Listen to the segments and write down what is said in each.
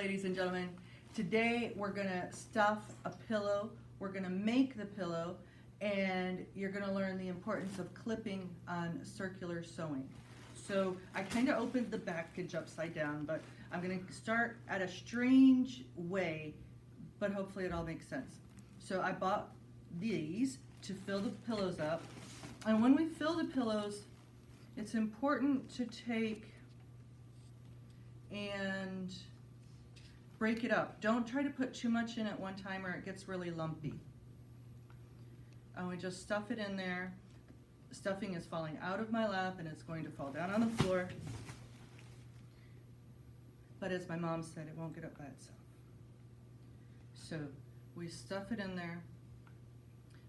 ladies and gentlemen. Today we're gonna stuff a pillow. We're gonna make the pillow, and you're gonna learn the importance of clipping on circular sewing. So I kind of opened the package upside down, but I'm gonna start at a strange way, but hopefully it all makes sense. So I bought these to fill the pillows up, and when we fill the pillows, it's important to take and break it up. Don't try to put too much in at one time or it gets really lumpy. And we just stuff it in there. Stuffing is falling out of my lap and it's going to fall down on the floor. But as my mom said, it won't get up by itself. So we stuff it in there.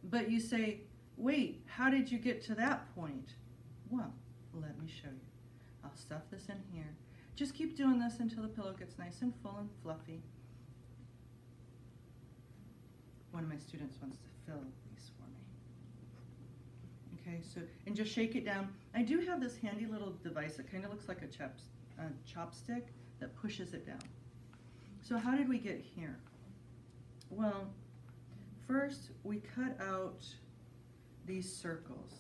But you say, wait, how did you get to that point? Well, let me show you. I'll stuff this in here. Just keep doing this until the pillow gets nice and full and fluffy. One of my students wants to fill these for me. Okay, so, and just shake it down. I do have this handy little device that kind of looks like a chopstick that pushes it down. So how did we get here? Well, first we cut out these circles.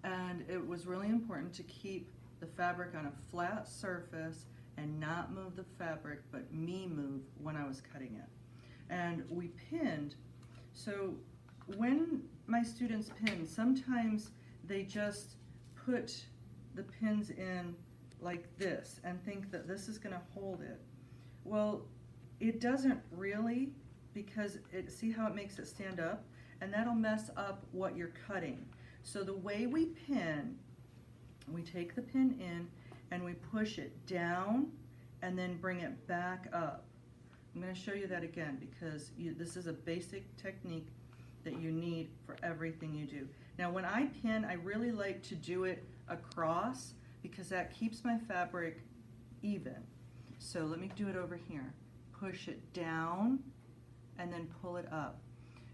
And it was really important to keep the fabric on a flat surface and not move the fabric, but me move when I was cutting it. And we pinned. So when my students pin, sometimes they just put the pins in like this and think that this is going to hold it. Well, it doesn't really, because see how it makes it stand up? And that'll mess up what you're cutting. So the way we pin, we take the pin in and we push it down and then bring it back up. I'm going to show you that again because this is a basic technique that you need for everything you do. Now when I pin, I really like to do it across because that keeps my fabric even. So let me do it over here. Push it down and then pull it up.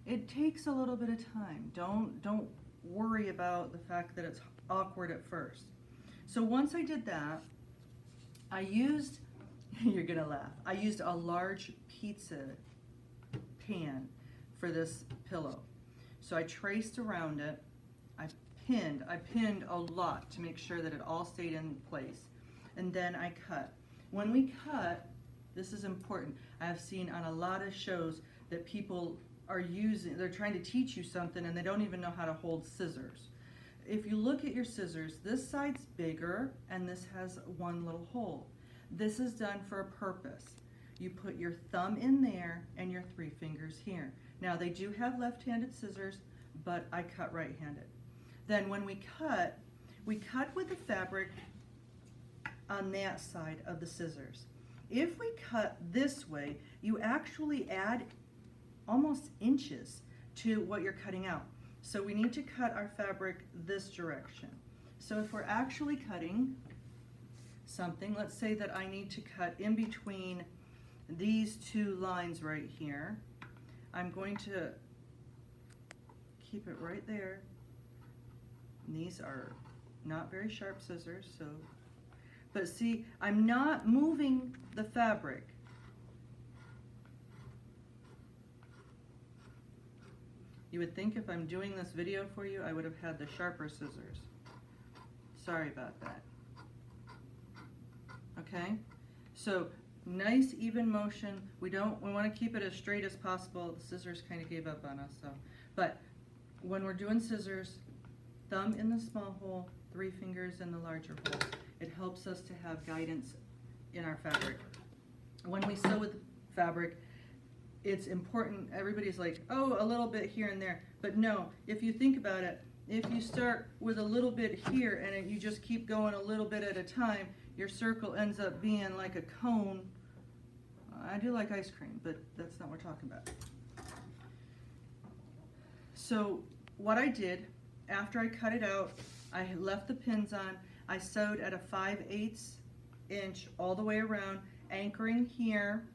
It takes a little bit of time. Don't worry about the fact that it's awkward at first. So once I did that, I used, you're gonna laugh, I used a large pizza pan for this pillow. So I traced around it, I pinned a lot to make sure that it all stayed in place. And then I cut. When we cut, this is important. I have seen on a lot of shows that people they're trying to teach you something and they don't even know how to hold scissors. If you look at your scissors, this side's bigger and this has one little hole. This is done for a purpose. You put your thumb in there and your 3 fingers here. Now they do have left-handed scissors, but I cut right-handed. Then when we cut with the fabric on that side of the scissors. If we cut this way, you actually add almost inches to what you're cutting out. So we need to cut our fabric this direction. So if we're actually cutting something, let's say that I need to cut in between these 2 lines right here. I'm going to keep it right there. And these are not very sharp scissors, but see, I'm not moving the fabric. You would think if I'm doing this video for you, I would have had the sharper scissors. Sorry about that. Okay? So, nice even motion. We want to keep it as straight as possible. The scissors kind of gave up on us, so. But when we're doing scissors, thumb in the small hole, 3 fingers in the larger hole. It helps us to have guidance in our fabric. When we sew with fabric, it's important, everybody's like, oh, a little bit here and there. But no, if you think about it, if you start with a little bit here and you just keep going a little bit at a time, your circle ends up being like a cone. I do like ice cream, but that's not what we're talking about. So what I did, after I cut it out, I left the pins on. I sewed at a 5/8 inch all the way around, anchoring here.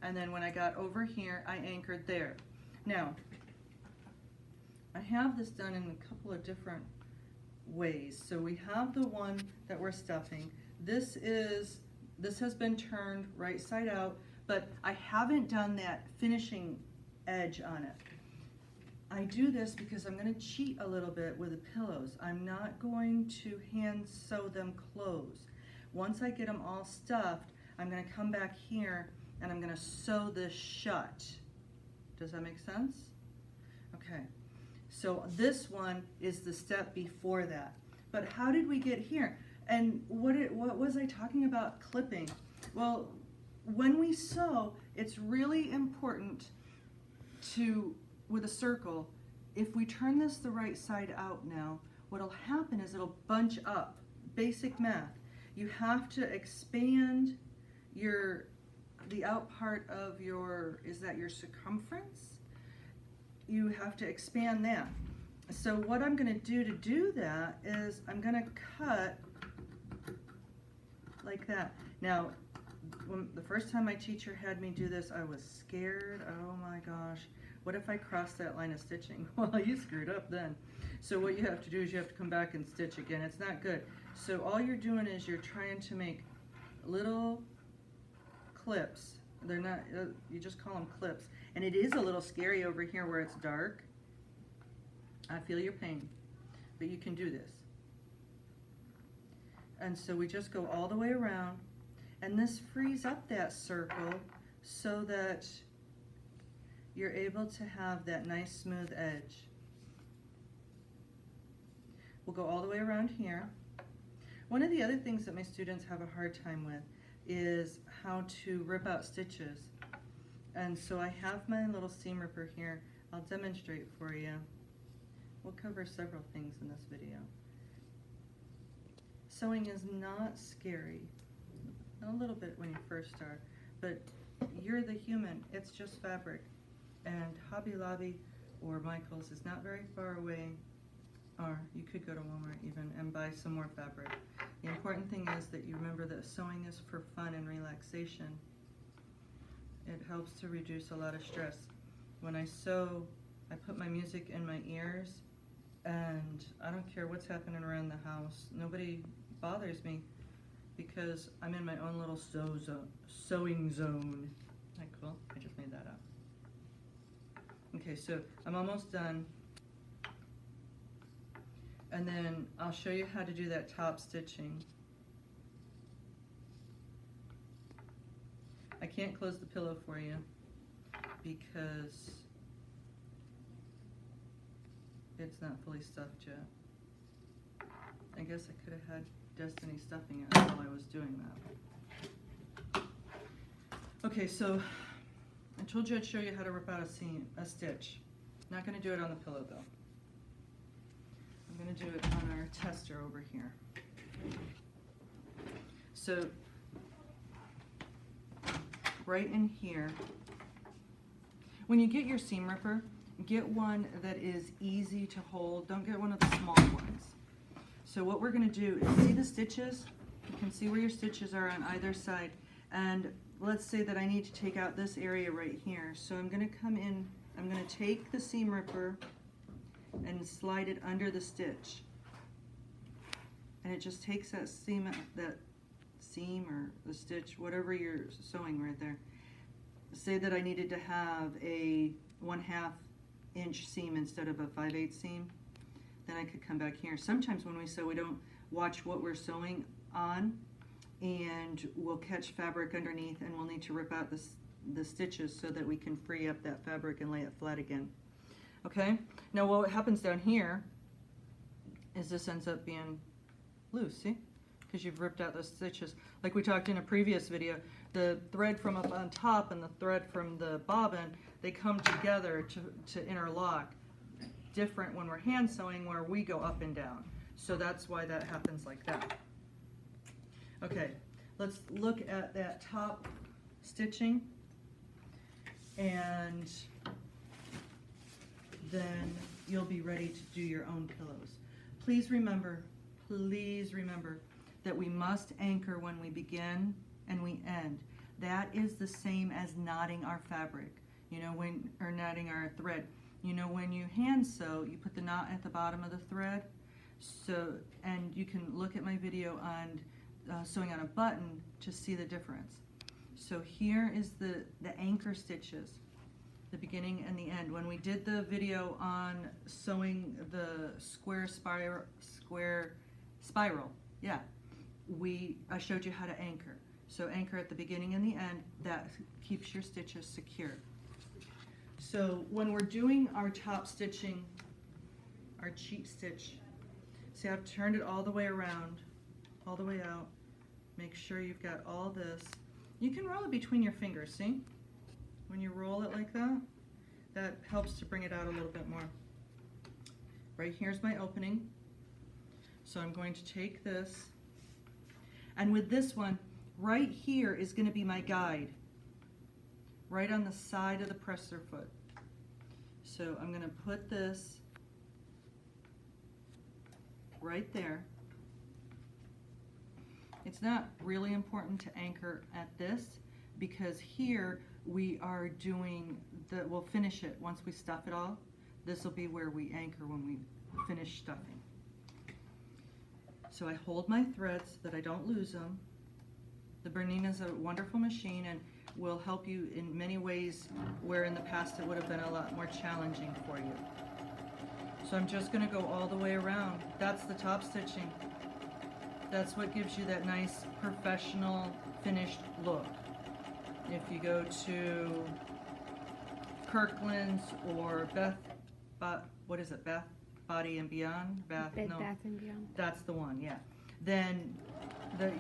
And then when I got over here, I anchored there. Now, I have this done in a couple of different ways. So we have the one that we're stuffing. This has been turned right side out, but I haven't done that finishing edge on it. I do this because I'm going to cheat a little bit with the pillows. I'm not going to hand sew them closed. Once I get them all stuffed, I'm going to come back here and I'm going to sew this shut. Does that make sense? Okay, so this one is the step before that. But how did we get here? And what was I talking about clipping? Well, when we sew, it's really important to, with a circle, if we turn this the right side out now, what'll happen is it'll bunch up. Basic math. You have to expand the out part of is that your circumference? You have to expand that. So what I'm going to do that is I'm going to cut like that. Now, the first time my teacher had me do this, I was scared. Oh my gosh. What if I cross that line of stitching? Well, you screwed up then. So what you have to do is you have to come back and stitch again. It's not good. So all you're doing is you're trying to make little clips. They're not, you just call them clips. And it is a little scary over here where it's dark. I feel your pain, but you can do this. And so we just go all the way around, and this frees up that circle so that you're able to have that nice smooth edge. We'll go all the way around here. One of the other things that my students have a hard time with is how to rip out stitches. And so I have my little seam ripper here. I'll demonstrate for you. We'll cover several things in this video. Sewing is not scary. A little bit when you first start, but you're the human. It's just fabric. And Hobby Lobby or Michael's is not very far away, or you could go to Walmart even and buy some more fabric. The important thing is that you remember that sewing is for fun and relaxation. It helps to reduce a lot of stress. When I sew, I put my music in my ears, and I don't care what's happening around the house. Nobody bothers me because I'm in my own little sewing zone. Isn't that cool? I just made that up. Okay, so I'm almost done. And then I'll show you how to do that top stitching. I can't close the pillow for you because it's not fully stuffed yet. I guess I could have had Destiny stuffing it while I was doing that. Okay, so I told you I'd show you how to rip out a stitch. Not going to do it on the pillow though. I'm going to do it on our tester over here. So right in here, when you get your seam ripper, get one that is easy to hold. Don't get one of the small ones. So what we're going to do is see the stitches. You can see where your stitches are on either side. And let's say that I need to take out this area right here. So I'm going to come in, I'm going to take the seam ripper and slide it under the stitch. And it just takes that seam or the stitch, whatever you're sewing right there. Say that I needed to have a 1/2 inch seam instead of a 5/8 seam. Then I could come back here. Sometimes when we sew, we don't watch what we're sewing on, and we'll catch fabric underneath, and we'll need to rip out the stitches so that we can free up that fabric and lay it flat again. Okay, now what happens down here is this ends up being loose, see? Because you've ripped out those stitches. Like we talked in a previous video, the thread from up on top and the thread from the bobbin, they come together to interlock. Different when we're hand sewing where we go up and down. So that's why that happens like that. Okay, let's look at that top stitching, and then you'll be ready to do your own pillows. Please remember that we must anchor when we begin and we end. That is the same as knotting our fabric, or knotting our thread. You know, when you hand sew, you put the knot at the bottom of the thread. So, and you can look at my video on sewing on a button to see the difference. So here is the anchor stitches, the beginning and the end. When we did the video on sewing the square spiral, yeah, I showed you how to anchor. So anchor at the beginning and the end, that keeps your stitches secure. So when we're doing our top stitching, our cheat stitch, see, I've turned it all the way around, all the way out. Make sure you've got all this. You can roll it between your fingers, see? When you roll it like that, that helps to bring it out a little bit more. Right here's my opening. So I'm going to take this, and with this one, right here is going to be my guide, right on the side of the presser foot. So I'm going to put this right there. It's not really important to anchor at this, because here we are doing we'll finish it once we stuff it all. This will be where we anchor when we finish stuffing. So I hold my threads so that I don't lose them. The Bernina is a wonderful machine and will help you in many ways where in the past it would have been a lot more challenging for you. So I'm just going to go all the way around. That's the top stitching. That's what gives you that nice professional finished look. If you go to Kirkland's or Beth Body and Beyond? Bath and Beyond. That's the one, yeah. Then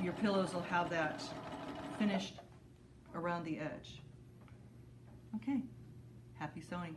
your pillows will have that finished around the edge. Okay, happy sewing.